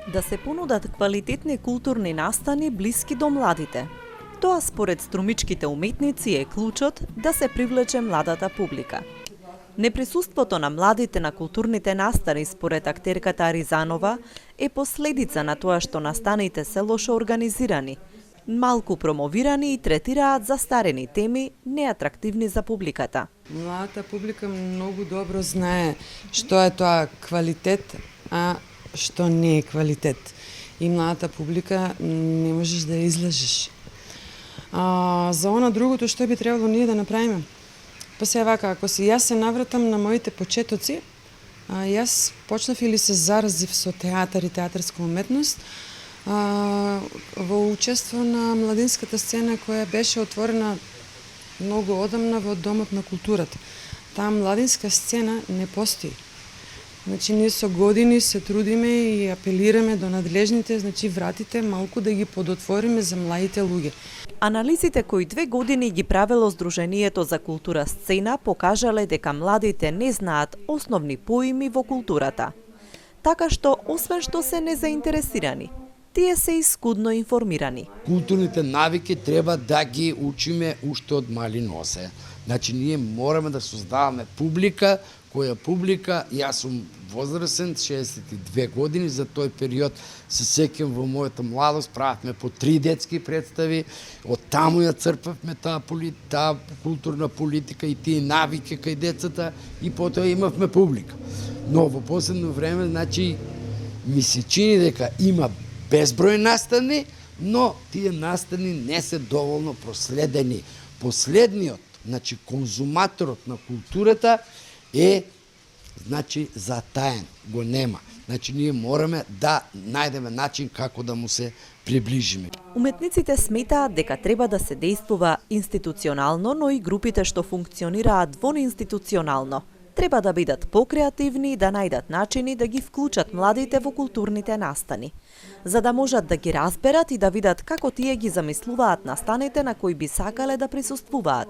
Да се понудат квалитетни културни настани блиски до младите. Тоа според струмичките уметници е клучот да се привлече младата публика. Неприсуството на младите на културните настани според актерката Аризанова е последица на тоа што настаните се лошо организирани, малку промовирани и третираат застарени теми, неатрактивни за публиката. Младата публика многу добро знае што е тоа квалитет, а што не е квалитет. И младата публика не можеш да ја излажеш. За она другото што би требало ние да направиме? Па се вака, ако јас се навратам на моите почетоци, јас почнав или се заразив со театар и театарска уметност во учество на младинската сцена која беше отворена многу одамна во Домот на културата. Таа младинска сцена не постои. Значи, ние со години се трудиме и апелираме до надлежните, значи вратите малку да ги подотвориме за младите луѓе. Анализите кои 2 години ги правело Сдруженијето за култура сцена покажале дека младите не знаат основни поими во културата. Така што, освен што се незаинтересирани, тие се и скудно информирани. Културните навики треба да ги учиме уште од мали носе. Значи, ние мораме да создаваме публика, која публика, јас сум возрастен, 62 години, за тој период се сеќам во мојата младост, правевме по 3 детски представи, од таму ја црпавме таа културна политика и тие навики кај децата и потоа имавме публика. Но во последно време, значи, ми се чини дека има безброј настани, но тие настани не се доволно проследени. Последниот, значи конзуматорот на културата е, значи, затаен, го нема. Значи, ние мораме да најдеме начин како да му се приближиме. Уметниците сметаат дека треба да се действува институционално, но и групите што функционираат вонинституционално треба да бидат покреативни и да најдат начини да ги вклучат младите во културните настани, за да можат да ги разберат и да видат како тие ги замислуваат настаните на кои би сакале да присуствуваат.